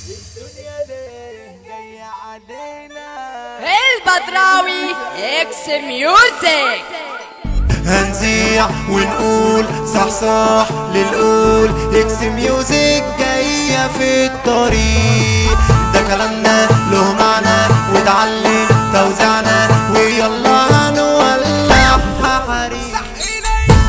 الدنيا ليه جاية علينا؟ البدراوي اكس ميوزك. هنذيع ونقول صح صح للقول، اكس ميوزك جاية في الطريق. ده كلامنا له معنى وتعلم توزيعنا، ويلا هنولع حريق.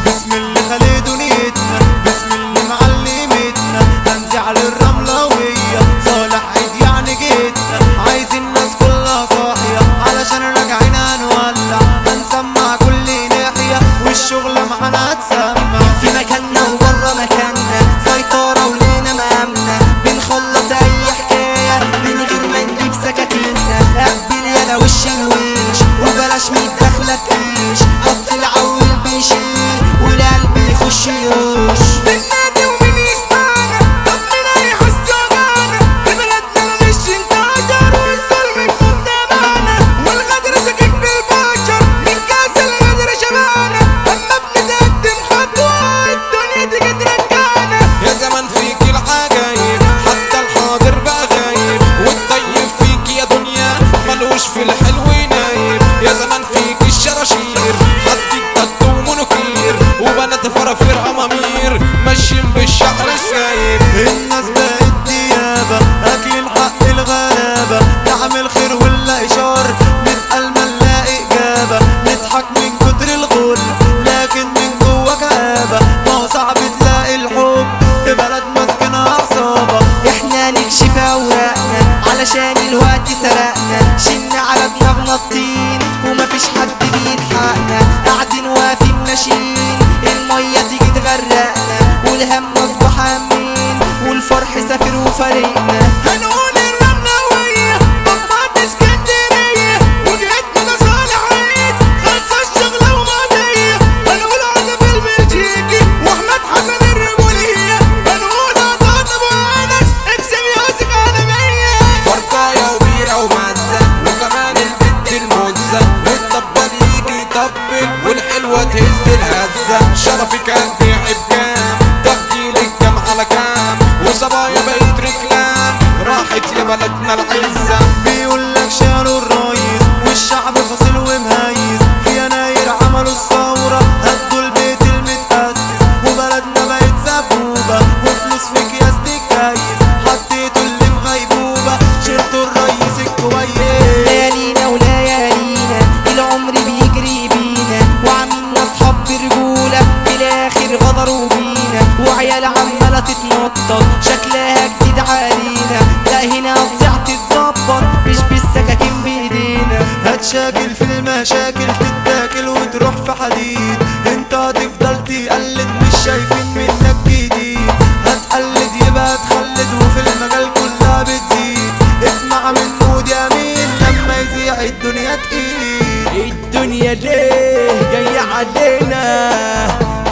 بسم اللي خلي دنيتنا، بسم اللي معلمتنا، هنذيع للرملوية صالح عيد يعني جيتنا. عايز الناس كلها صاحية علشان راجعين هنولع، هنسمع كل ناحية والشغل معانا هتسمع. في مكاننا وبره مكاننا سيطرة ولينا مأمنة، بنخلص أي حكاية من غير ما نجيب سكاكيننا. قبل يلا وش الوش وبلاش متداخلة تعيش، أصل العول بيشيل والقلب يخش يوش. بننادي ومين يسمعنا؟ طب مين هيحس وجعنا؟ في بلدنا ماليش انتشر والظلم يكون تبعنا، والغدر ساكن في البشر من كاس الغدر شبعنا. أما بنتقدم خطوة الدنيا تيجي ترجعنا. يا زمان فيك العجايب حتى الحاضر بقى غايب، والطيب فيك يا دنيا ملوش في الحلو نايب. يا زمان فيك الشراشير حدي التاتو ومنوكير، وبنات فرافير امامير ماشيين بالشعر السايب. الناس بقت ديابة أكل حق الغلابة، نعمل خير ونلاقي شر، نسأل ما نلاقي إجابة. نضحك من كتر الغل لكن من جوا كآبة، ما هو صعب تلاقي الحب في بلد مسكنة عصابة. احنا نكشف اوراقنا علشان الوقت سرقنا، شلنا على دماغنا الطين ومفيش حد بيلحقنا. قاعدين واقفين ماشيين المية تيجي تغرقنا، والهم اصبح همين والفرح سافر وفارقنا. هنقول الرملوية طبعت اسكندرية وجهتنا صالح عيد خلصة الشغلة وماضية. هنقول عزب البلجيكي واحمد حسن الرجولية، هنقول عطاط ابو انس اكس ميوزك عالمية. فرقاية وبيرة ومزة وكمان البنت المزة، والطبال يجي يطبل والحلوة تهز الهزة. شرفي كان بيحب كام تبديلك كام على كام، وصبايا بقت ركلام راحت يا بلدنا العزة. بيقولك شالوا الرئيس والشعب فاصل ومهيز، في يناير عملوا الثورة هدوا البيت المتأسس، وبلدنا بقت سبوبة وفلوس في اكياس تكيس. حطيتوا اللي في غيبوبة شلتوا الرئيس الكويس. ليالينا وليالينا العمر بيجري بينا، وعاملين اصحاب برجولة في الاخر غدروا بينا. وعيال عمالة تتنطط شكلها جديد علينا، لا هنا هتضيع تتظبط مش بالسكاكين بايدينا. هتشاكل في المشاكل تتاكل وتروح في حديد، انت هتفضل تقلد مش شايفين منك جديد. هتقلد يبقى تخلد وفي المجال كلها بتزيد. اسمع من مود يمين لما يذيع الدنيا تقيل. الدنيا ليه جاية علينا؟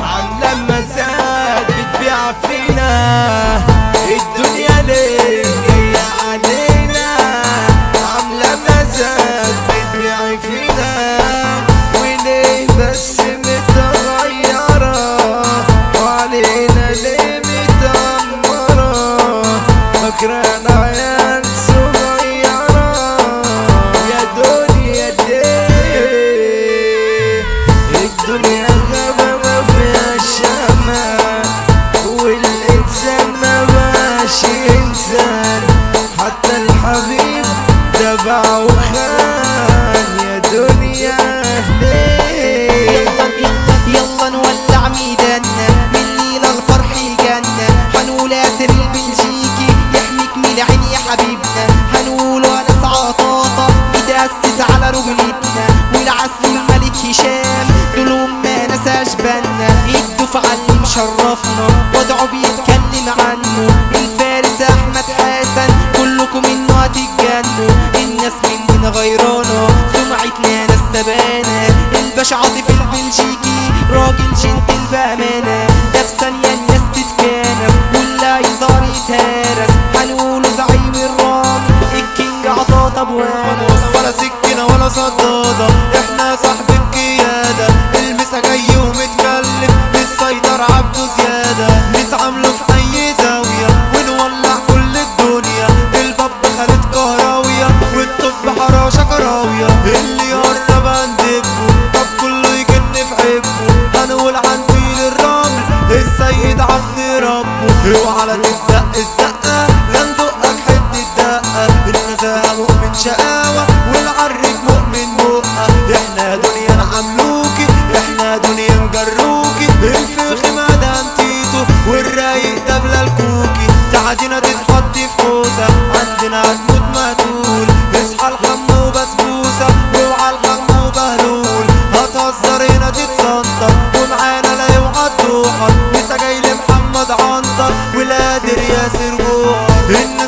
عاملة مزاد بتبيع فينا. الدنيا ليه جاية علينا؟ عاملة مزاد بتبيع فينا. وليه بس متغيرة وعلينا ليه متأمرة؟ فاكرانا عيال صغيرة. يا دنيا ليه الدنيا غابة ما فيهاش أمان، والإنسان ما بقاش إنسان، حتى الحبيب تبع وخان. يا دنيا ليه؟ يلا نولع ميداننا من ليلة الفرح جنة. هنقول ياسر البلجيكي يحميك من العين يا حبيبنا، هنقول انس عطاطا متأسس على رجلتنا، والعسل الملك هشام دول ما نساش بالنا. الدفعة اللي مشرفنا وضعه بيتكلم عنه الفارس احمد حسن، كلكم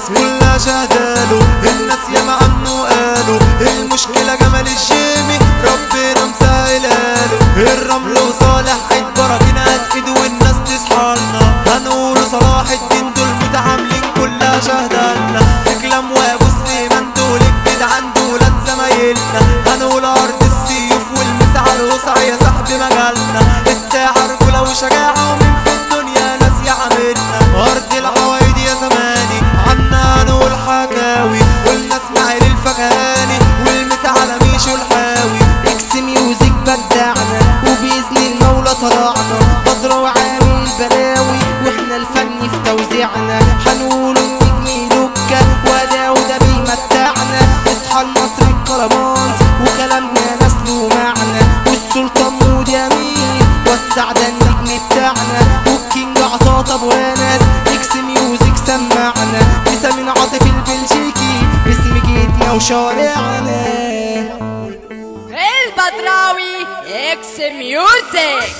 كلها شهداله، الناس ياما عنه قالوا المشكلة جمال الجيمي ربنا مسهلاله. الرمل وصالح عيد براكين هتفيد والناس تصحالنا، هنقول صلاح الدين دول متعاملين كلها شهدالنا. سكلام وابو سليمان دول الجدعان دولت زمايلنا، هنقول ارض السيوف والمسا على الوسع يا صاحبي مجالنا. الساعة رجولة وشجاعة ومين في الدنيا ناس يعاملنا، ارض العوايد يا زماني عنا هنقول حكاوي والناس معي للفكهاني والمسا على ميشو الحاوي. اكس ميوزك بدعنا وبإذن المولى طلعنا، بدر وعامل بلاوي واحنا الفن في توزيعنا. هنقول النجم لوكا وده وده بيمتعنا، اصحى المصري الكرمانس وكلامنا ناس له معنى. والسلطان مود يمين وسع ده النجم بتاعنا، والكينج عطاط ابو انس اكس ميوزك سمعنا. لسه من عاطف البلجيكي باسم جيتنا وشارعنا. البدراوي اكس ميوزك.